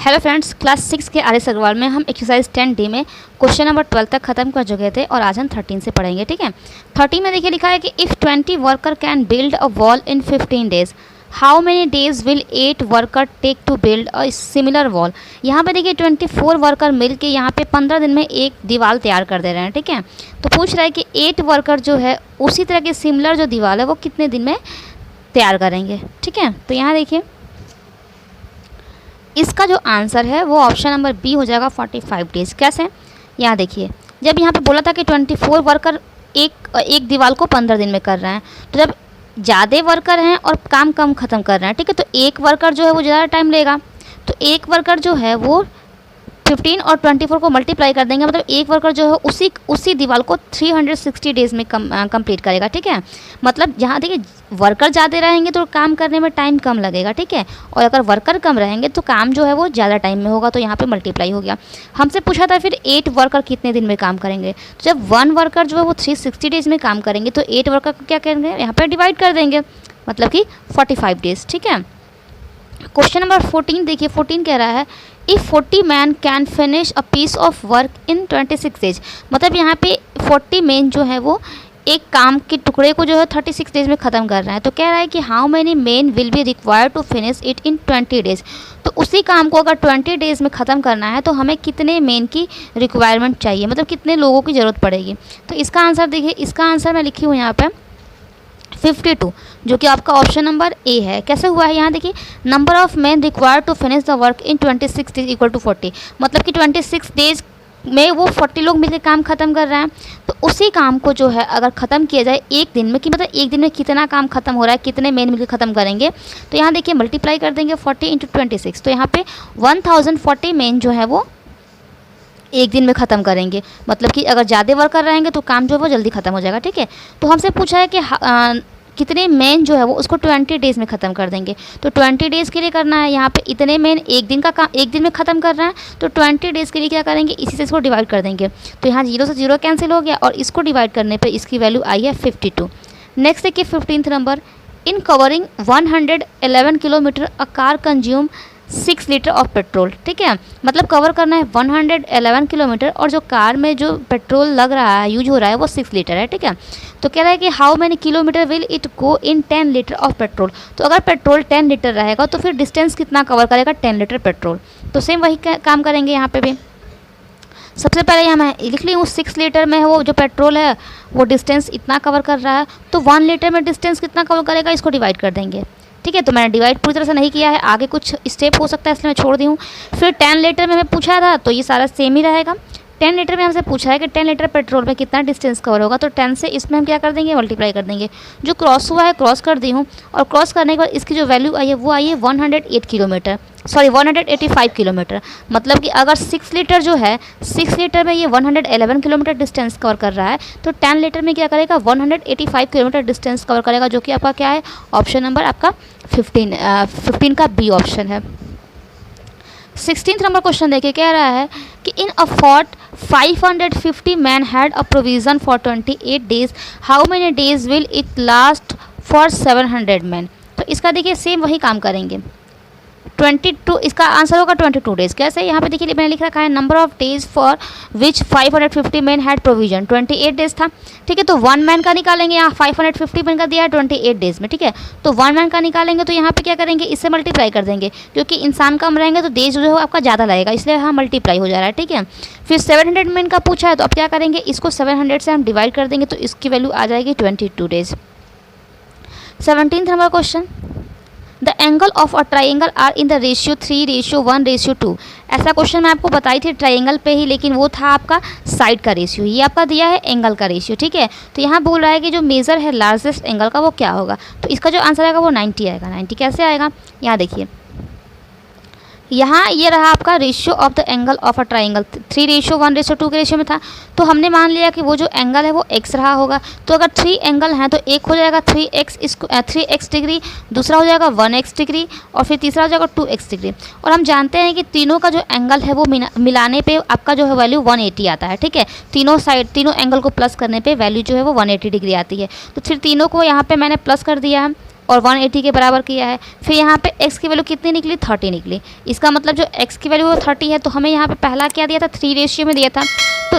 Hello friends, class 6 के R S Agarwal में हम एक्सरसाइज 10D में क्वेश्चन नंबर 12 तक खत्म कर चुके थे और आज हम 13 से पढ़ेंगे। ठीक है, 13 में देखिए लिखा है कि if 20 worker can build a wall in 15 days, how many days will 8 worker take to build a similar wall. यहाँ पे देखिए 24 वर्कर मिल के यहाँ पे 15 दिन में एक दीवार तैयार कर दे रहे हैं। ठीक है, तो पूछ रहा है कि 8 वर्कर जो है उसी तरह के सिमिलर जो दीवार है वो कितने दिन में तैयार करेंगे। ठीक है, तो यहाँ देखिए इसका जो आंसर है वो ऑप्शन नंबर बी हो जाएगा 45 डेज। कैसे, यहाँ देखिए जब यहाँ पे बोला था कि 24 वर्कर एक दीवार को 15 दिन में कर रहे हैं, तो जब ज़्यादा वर्कर हैं और काम कम ख़त्म कर रहे हैं, ठीक है, तो एक वर्कर जो है वो ज़्यादा टाइम लेगा। तो एक वर्कर जो है वो 15 और 24 को मल्टीप्लाई कर देंगे, मतलब एक वर्कर जो है उसी दीवार को 360 डेज़ में कंप्लीट करेगा। ठीक है, मतलब जहाँ देखिए वर्कर ज़्यादा रहेंगे तो काम करने में टाइम कम लगेगा। ठीक है, और अगर वर्कर कम रहेंगे तो काम जो है वो ज़्यादा टाइम में होगा, तो यहाँ पे मल्टीप्लाई हो गया। हमसे पूछा था फिर 8 वर्कर कितने दिन में काम करेंगे, तो जब 1 वर्कर जो है वो 360 डेज़ में काम करेंगे तो 8 वर्कर को क्या करेंगे, यहाँ पर डिवाइड कर देंगे, मतलब कि 45 डेज़। ठीक है, क्वेश्चन नंबर 14 देखिए, 14 कह रहा है if 40 man can finish a piece of work in 26 days, मतलब यहाँ पे 40 मैन जो है वो एक काम के टुकड़े को जो है 36 डेज में ख़त्म कर रहा है। तो कह रहा है कि how many man will be required to finish it in 20 days. तो उसी काम को अगर 20 डेज़ में ख़त्म करना है तो हमें कितने मैन की रिक्वायरमेंट चाहिए, मतलब कितने लोगों की ज़रूरत पड़ेगी। तो इसका आंसर देखिए, इसका आंसर मैं लिखी हूँ यहाँ पर 52, जो कि आपका ऑप्शन नंबर ए है। कैसे हुआ है, यहाँ देखिए number of man required to finish the work in 26 days equal to 40, मतलब कि 26 डेज में वो 40 लोग मिलकर काम ख़त्म कर रहे हैं। तो उसी काम को जो है अगर ख़त्म किया जाए एक दिन में, कि मतलब एक दिन में कितना काम ख़त्म हो रहा है, कितने मैन मिलकर ख़त्म करेंगे, तो यहाँ देखिए मल्टीप्लाई कर देंगे 40 इंटू 26, तो यहाँ पे 1040 मैन जो है वो एक दिन में ख़त्म करेंगे, मतलब कि अगर ज़्यादा वर्कर रहेंगे तो काम जो है वो जल्दी ख़त्म हो जाएगा। ठीक है, तो हमसे पूछा है कि कितने मैन जो है वो उसको 20 डेज़ में ख़त्म कर देंगे। तो 20 डेज़ के लिए करना है, यहाँ पे इतने मैन एक दिन का काम एक दिन में ख़त्म कर रहे हैं, तो 20 डेज़ के लिए क्या करेंगे, इसी से इसको डिवाइड कर देंगे। तो यहाँ 0 से 0 कैंसिल हो गया और इसको डिवाइड करने पे इसकी वैल्यू आई है 52। नेक्स्ट देखिए 15th number, in covering 111 kilometre a car consume 6 litre of petrol. ठीक है, मतलब कवर करना है 111 किलोमीटर और जो कार में जो पेट्रोल लग रहा है, यूज हो रहा है, वो 6 लीटर है। ठीक है, तो कह रहा है कि how many kilometre will it go in 10 litre of petrol. तो अगर पेट्रोल 10 लीटर रहेगा तो फिर डिस्टेंस कितना कवर करेगा, 10 लीटर पेट्रोल। तो सेम वही काम करेंगे यहाँ पे भी। सबसे पहले यहाँ मैं लिख ली हूँ 6 लीटर में वो जो पेट्रोल है वो डिस्टेंस इतना कवर कर रहा है, तो 1 लीटर में डिस्टेंस कितना कवर करेगा, इसको डिवाइड कर देंगे। ठीक है, तो मैंने डिवाइड पूरी तरह से नहीं किया है, आगे कुछ स्टेप हो सकता है इसलिए मैं छोड़ दी हूँ। फिर 10 लीटर में मैं पूछा था तो ये सारा सेम ही रहेगा। 10 लीटर में हमसे पूछा है कि 10 लीटर पेट्रोल में कितना डिस्टेंस कवर होगा, तो 10 से इसमें हम क्या कर देंगे, मल्टीप्लाई कर देंगे। जो क्रॉस हुआ है क्रॉस कर दी हूँ, और क्रॉस करने के बाद इसकी जो वैल्यू आई है वो आई है 108 किलोमीटर, सॉरी 185 किलोमीटर। मतलब कि अगर 6 लीटर जो है 6 लीटर में ये 111 किलोमीटर डिस्टेंस कवर कर रहा है, तो 10 लीटर में क्या करेगा, 185 किलोमीटर डिस्टेंस कवर करेगा, जो कि आपका क्या है, ऑप्शन नंबर आपका 15 का बी ऑप्शन है। 16th नंबर क्वेश्चन देखिए, कह रहा है कि in a fort 550 man had a provision for 28 days, how many days will it last for 700 man. तो इसका देखिए सेम वही काम करेंगे, 22, इसका आंसर होगा 22 डेज़। कैसे, यहाँ पे देखिए मैंने लिख रखा है number of days for which 550 man had provision, 28 days था। ठीक है, तो 1 मैन का निकालेंगे, यहाँ 550 मैन का दिया है 28 डेज़ में। ठीक है, तो 1 मैन का निकालेंगे तो यहाँ पे क्या करेंगे, इससे मल्टीप्लाई कर देंगे, क्योंकि इंसान कम रहेंगे तो डेज जो है आपका ज़्यादा लगेगा, इसलिए यहाँ मल्टीप्लाई हो जा रहा है। ठीक है, फिर 700 मैन का पूछा है तो अब क्या करेंगे, इसको 700 से हम डिवाइड कर देंगे, तो इसकी वैल्यू आ जाएगी 22 days. 17th number question, the angle of a triangle are in the ratio 3:1:2। ऐसा क्वेश्चन मैं आपको बताई थी ट्राइंगल पे ही, लेकिन वो था आपका साइड का रेशियो, ये आपका दिया है एंगल का रेशियो। ठीक है, तो यहाँ बोल रहा है कि जो मेज़र है लार्जेस्ट एंगल का वो क्या होगा, तो इसका जो आंसर आएगा वो 90 आएगा। 90 कैसे आएगा, यहाँ देखिए, यहाँ ये रहा आपका ratio of the angle of a triangle, 3:1:2 के रेशियो में था, तो हमने मान लिया कि वो जो एंगल है वो x रहा होगा। तो अगर 3 एंगल हैं तो एक हो जाएगा 3x डिग्री, दूसरा हो जाएगा 1x डिग्री, और फिर तीसरा हो जाएगा 2x डिग्री। और हम जानते हैं कि तीनों का जो एंगल है वो मिलाने पे आपका जो है वैल्यू 180 आता है। ठीक है, तीनों एंगल को प्लस करने पर वैल्यू जो है वो 180 डिग्री आती है। तो फिर तीनों को यहाँ पर मैंने प्लस कर दिया है, और 180 के बराबर किया है। फिर यहाँ पे x की वैल्यू कितनी निकली, 30 निकली। इसका मतलब जो x की वैल्यू वो 30 है, तो हमें यहाँ पे पहला क्या दिया था, 3 रेशियो में दिया था, तो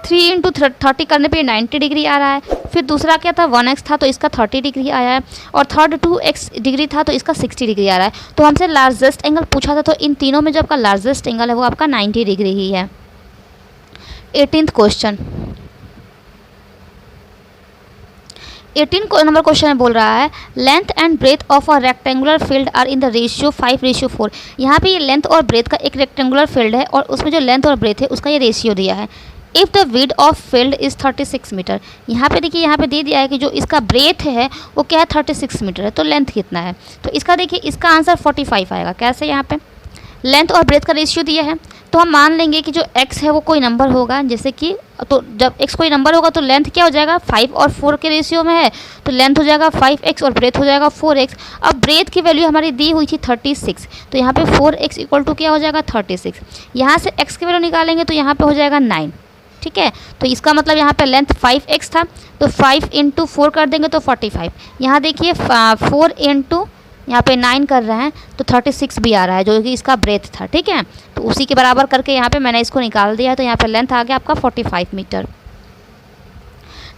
3 इंटू 30 करने पे 90 डिग्री आ रहा है। फिर दूसरा क्या था, 1x था तो इसका 30 डिग्री आया है, और थर्ड 2x डिग्री था तो इसका 60 डिग्री आ रहा है। तो हमसे लार्जेस्ट एंगल पूछा था, तो इन तीनों में जो आपका लार्जेस्ट एंगल है वो आपका 90 डिग्री ही है। 18th क्वेश्चन, 18 नंबर क्वेश्चन में बोल रहा है length and breadth of a rectangular field are in the ratio 5:4। यहाँ पे ये लेंथ और ब्रेथ का एक रेक्टेंगुलर फील्ड है और उसमें जो लेंथ और ब्रेथ है उसका ये रेशियो दिया है। If the width of field is 36 metre. यहाँ पे देखिए, यहाँ पे दे दिया है कि जो इसका ब्रेथ है वो क्या है, 36 मीटर है, तो लेंथ कितना है। तो इसका देखिए, इसका आंसर 45 आएगा। कैसे, यहाँ पे लेंथ और ब्रेथ का रेशियो दिया है, तो हम मान लेंगे कि जो x है वो कोई नंबर होगा, जैसे कि, तो जब x कोई नंबर होगा तो लेंथ क्या हो जाएगा, 5 और 4 के रेशियो में है, तो लेंथ हो जाएगा 5x और ब्रेथ हो जाएगा 4x। अब ब्रेथ की वैल्यू हमारी दी हुई थी 36, तो यहाँ पे 4x इक्वल टू क्या हो जाएगा, 36। यहाँ से x की वैल्यू निकालेंगे तो यहाँ पे हो जाएगा 9। ठीक है, तो इसका मतलब यहाँ पे लेंथ 5x था, तो 5 इंटू 4 कर देंगे तो 45। यहाँ देखिए 4 इंटू यहाँ पे 9 कर रहे हैं तो 36 भी आ रहा है, जो कि इसका ब्रेथ था। ठीक है, तो उसी के बराबर करके यहाँ पे मैंने इसको निकाल दिया है, तो यहाँ पे लेंथ आ गया आपका 45 मीटर।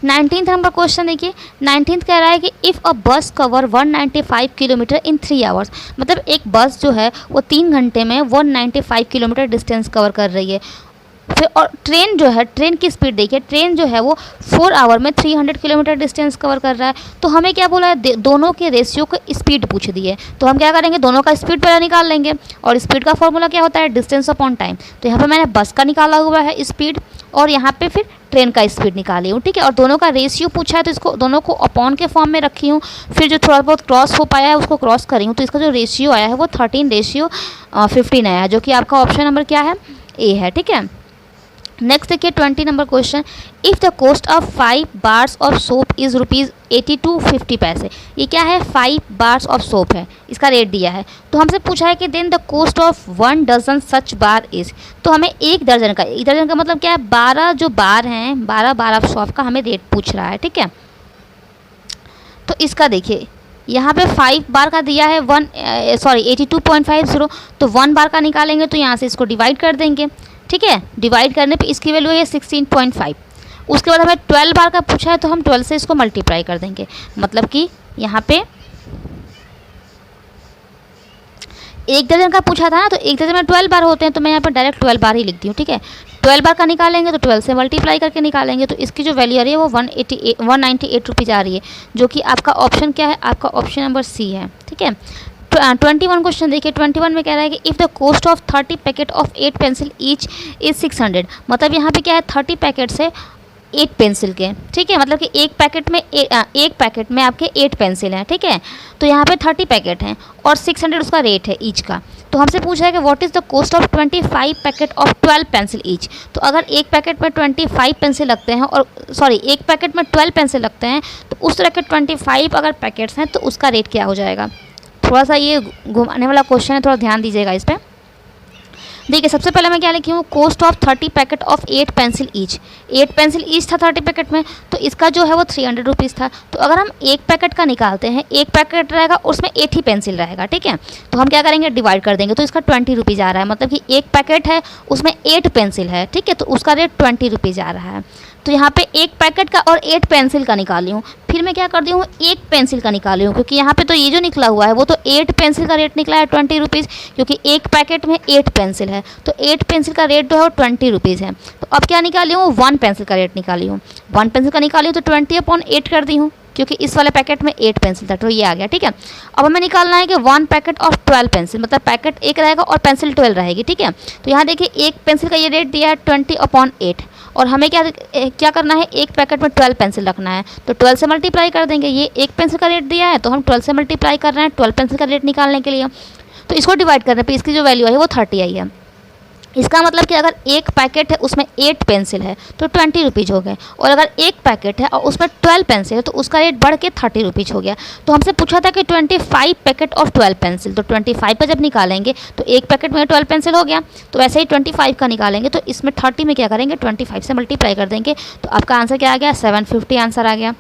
19th नंबर क्वेश्चन देखिए, 19th कह रहा है कि इफ़ अ बस कवर 195 किलोमीटर इन 3 आवर्स। मतलब एक बस जो है वो 3 घंटे में 195 किलोमीटर डिस्टेंस कवर कर रही है। फिर और ट्रेन जो है, ट्रेन की स्पीड देखिए, ट्रेन जो है वो 4 आवर में 300 किलोमीटर डिस्टेंस कवर कर रहा है। तो हमें क्या बोला है, दोनों के रेशियो को स्पीड पूछ दी है, तो हम क्या करेंगे, दोनों का स्पीड पहले निकाल लेंगे। और स्पीड का फॉर्मूला क्या होता है, डिस्टेंस अपॉन टाइम। तो यहाँ पे मैंने बस का निकाला हुआ है स्पीड, और यहाँ पे फिर ट्रेन का स्पीड निकाली हूँ। ठीक है, और दोनों का रेशियो पूछा है तो इसको दोनों को अपॉन के फॉर्म में रखी हूँ। फिर जो थोड़ा बहुत क्रॉस हो पाया है उसको क्रॉस करी हूँ, तो इसका जो रेशियो आया है वो 13:15 आया है, जो कि आपका ऑप्शन नंबर क्या है, ए है। ठीक है, नेक्स्ट देखिए 20 number question, if the cost of 5 bars of soap is ₹82.50 पैसे। ये क्या है, 5 बार्स ऑफ सोप है, इसका रेट दिया है। तो हमसे पूछा है कि then the cost of 1 dozen such bar is. तो हमें एक दर्जन का मतलब क्या है, 12 जो बार हैं, 12 बार ऑफ सोप का हमें रेट पूछ रहा है। ठीक है, तो इसका देखिए, यहाँ पे 5 बार का दिया है 82.50, तो 1 बार का निकालेंगे तो यहाँ से इसको डिवाइड कर देंगे। ठीक है, डिवाइड करने पे इसकी वैल्यू है 16.5। उसके बाद हमें 12 बार का पूछा है, तो हम 12 से इसको मल्टीप्लाई कर देंगे। मतलब कि यहाँ पे एक दर्जन का पूछा था ना, तो एक दर्जन में 12 बार होते हैं, तो मैं यहाँ पर डायरेक्ट 12 बार ही लिखती हूँ। ठीक है, 12 बार का निकालेंगे तो 12 से मल्टीप्लाई करके निकालेंगे, तो इसकी जो वैल्यू आ रही है वो 198 रुपीज़ आ रही है, जो कि आपका ऑप्शन क्या है, आपका ऑप्शन नंबर सी है। ठीक है, 21 क्वेश्चन देखिए, 21 में कह रहा है कि if the cost of 30 packet of 8 pencil each is 600। मतलब यहाँ पे क्या है, 30 पैकेट से 8 पेंसिल के। ठीक है, मतलब कि एक पैकेट में आपके 8 पेंसिल हैं। ठीक है, तो यहाँ पे 30 पैकेट हैं और 600 उसका रेट है ईच का। तो हमसे पूछा है कि what is the cost of 25 packet of 12 pencil each. तो अगर एक पैकेट में 25 पेंसिल लगते हैं, और एक पैकेट में 12 पेंसिल लगते हैं, तो उस तरह के 25 अगर पैकेट्स हैं तो उसका रेट क्या हो जाएगा। थोड़ा सा ये घुमाने वाला क्वेश्चन है, थोड़ा ध्यान दीजिएगा इस पर। देखिए, सबसे पहले मैं क्या लिखी हूँ, cost of 30 packet of 8 pencil each. 8 pencil each था 30 पैकेट में, तो इसका जो है वो 300 रुपीज़ था। तो अगर हम एक पैकेट का निकालते हैं, एक पैकेट रहेगा उसमें 8 ही पेंसिल रहेगा। ठीक है, तो हम क्या करेंगे, डिवाइड कर देंगे, तो इसका 20 रुपीज़ आ रहा है। मतलब कि एक पैकेट है उसमें 8 पेंसिल है। ठीक है, तो उसका रेट 20 रुपीज़ आ रहा है। तो यहाँ पे एक पैकेट का और 8 पेंसिल का निकाली हूँ। फिर मैं क्या कर दी हूँ, एक पेंसिल का निकाली हूँ, क्योंकि यहाँ पे तो ये जो निकला हुआ है वो तो 8 पेंसिल का रेट निकला है 20 रुपीज़, क्योंकि एक पैकेट में 8 पेंसिल है, तो 8 पेंसिल का रेट जो है वो 20 रुपीज़ है। तो अब क्या निकाली हूँ, 1 पेंसिल का रेट निकाली हूँ। 1 पेंसिल का निकाली हूँ तो 20/8 कर दी हूँ, क्योंकि इस वाले पैकेट में 8 पेंसिल था, तो ये आ गया। ठीक है, अब हमें निकालना है कि 1 पैकेट ऑफ 12 पेंसिल, मतलब पैकेट एक रहेगा और पेंसिल 12 रहेगी। ठीक है, तो यहाँ देखिए एक पेंसिल का ये रेट दिया है 20/8, और हमें क्या करना है, एक पैकेट में 12 पेंसिल रखना है, तो 12 से मल्टीप्लाई कर देंगे। ये एक पेंसिल का रेट दिया है तो हम 12 से मल्टीप्लाई कर रहे हैं 12 पेंसिल का रेट निकालने के लिए। तो इसको डिवाइड करने पे इसकी जो वैल्यू आई है वो 30 आई है। इसका मतलब कि अगर एक पैकेट है उसमें 8 पेंसिल है तो 20 रुपीज़ हो गए, और अगर एक पैकेट है और उसमें 12 पेंसिल है तो उसका रेट बढ़ के 30 रुपीज़ हो गया। तो हमसे पूछा था कि 25 पैकेट ऑफ 12 पेंसिल, तो 25 का जब निकालेंगे तो एक पैकेट में 12 पेंसिल हो गया, तो वैसे ही 25 का निकालेंगे तो इसमें 30 में क्या करेंगे, 25 से मल्टीप्लाई कर देंगे, तो आपका आंसर क्या आ गया, 750 आंसर आ गया।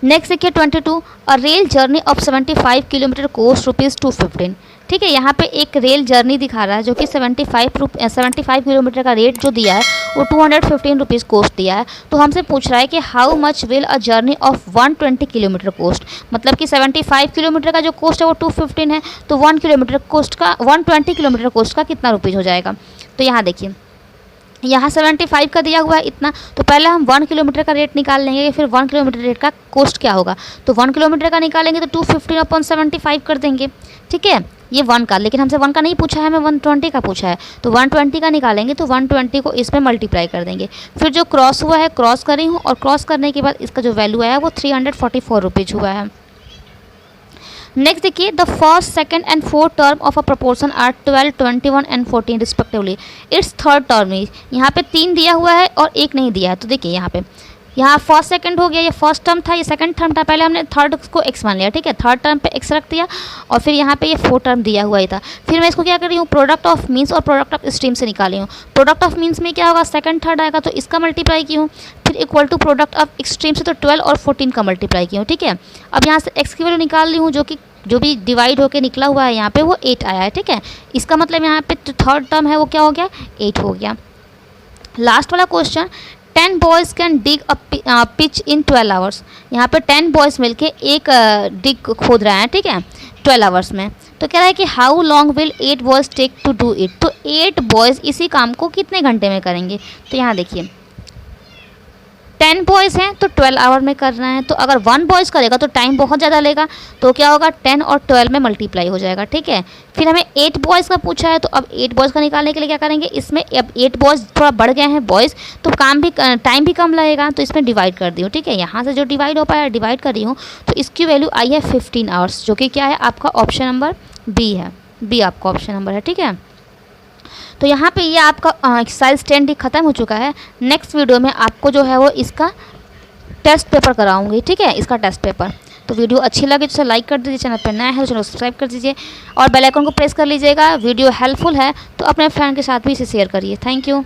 नेक्स्ट देखिए 22, a rail journey of 75 kilometre cost ₹215। ठीक है, यहाँ पे एक रेल जर्नी दिखा रहा है जो कि 75 किलोमीटर का रेट जो दिया है वो ₹215 कोस्ट दिया है। तो हमसे पूछ रहा है कि how much will a journey of 120 kilometre cost, मतलब कि 75 किलोमीटर का जो कोस्ट है वो 215 है, तो 120 किलोमीटर कोस्ट का कितना रुपीज़ हो जाएगा। तो यहाँ देखिए, यहाँ 75 का दिया हुआ है इतना, तो पहले हम 1 किलोमीटर का रेट निकाल लेंगे, फिर 1 किलोमीटर रेट का कोस्ट क्या होगा। तो 1 किलोमीटर का निकालेंगे तो 215/75 कर देंगे। ठीक है, ये 1 का, लेकिन हमसे 1 का नहीं पूछा है, हमें 120 का पूछा है, तो 120 का निकालेंगे तो 120 को इसमें मल्टीप्लाई कर देंगे। फिर जो क्रॉस हुआ है क्रॉस करी हूँ, और क्रॉस करने के बाद इसका जो वैल्यू आया वो 344 रुपीज़ हुआ है। नेक्स्ट देखिए, the first, second and fourth term of a proportion are 12, 21 and 14 respectively. Its third term is, यहाँ पे 3 दिया हुआ है और 1 नहीं दिया है। तो देखिए यहाँ फर्स्ट सेकंड हो गया, ये फर्स्ट टर्म था, ये सेकंड टर्म था, पहले हमने थर्ड को एक्स मान लिया। ठीक है, थर्ड टर्म पे एक्स रख दिया, और फिर यहाँ पे ये फोर्थ टर्म दिया हुआ ही था। फिर मैं इसको क्या कर रही हूँ, प्रोडक्ट ऑफ मीन्स और प्रोडक्ट ऑफ स्ट्रीम से निकाली हूँ। प्रोडक्ट ऑफ मीन्स में क्या होगा, सेकंड थर्ड आएगा तो इसका मल्टीप्लाई की हूँ, फिर equal to product of extreme से तो 12 और 14 का मल्टीप्लाई की हूँ। ठीक है, अब यहाँ से एक्स की वैल्यू निकाल ली हूँ, जो भी डिवाइड होके निकला हुआ है यहाँ पे वो 8 आया है। ठीक है, इसका मतलब यहाँ पे थर्ड टर्म है वो क्या हो गया, 8 हो गया। लास्ट वाला question, 10 boys can dig a pitch in 12 hours. यहाँ पे 10 बॉयज़ मिलके एक डिग खोद रहे हैं। ठीक है, 12 आवर्स में। तो कह रहा है कि how long will 8 boys take to do it. तो 8 बॉयज़ इसी काम को कितने घंटे में करेंगे। तो यहाँ देखिए 10 बॉयज़ हैं तो 12 आवर में करना है, तो अगर 1 बॉयज़ करेगा तो टाइम बहुत ज़्यादा लेगा, तो क्या होगा 10 और 12 में मल्टीप्लाई हो जाएगा। ठीक है, फिर हमें 8 बॉयज़ का पूछा है, तो अब 8 बॉयज़ का निकालने के लिए क्या करेंगे, इसमें अब 8 बॉयज़ थोड़ा बढ़ गए हैं बॉयज़, तो टाइम भी कम लगेगा, तो इसमें डिवाइड कर दी हूँ। ठीक है, यहाँ से जो डिवाइड हो पाया डिवाइड कर रही हूँ, तो इसकी वैल्यू आई है 15 आवर्स, जो कि क्या है आपका ऑप्शन नंबर बी है। बी आपका ऑप्शन नंबर है। ठीक है, तो यहाँ पे ये आपका एक्सरसाइज 10D ख़त्म हो चुका है। नेक्स्ट वीडियो में आपको जो है वो इसका टेस्ट पेपर कराऊंगी। ठीक है, इसका टेस्ट पेपर। तो वीडियो अच्छी लगे तो लाइक कर दीजिए, चैनल पर नया है तो चैनल सब्सक्राइब कर दीजिए, और बेल आइकन को प्रेस कर लीजिएगा। वीडियो हेल्पफुल है तो अपने फ्रेंड के साथ भी इसे शेयर करिए। Thank you.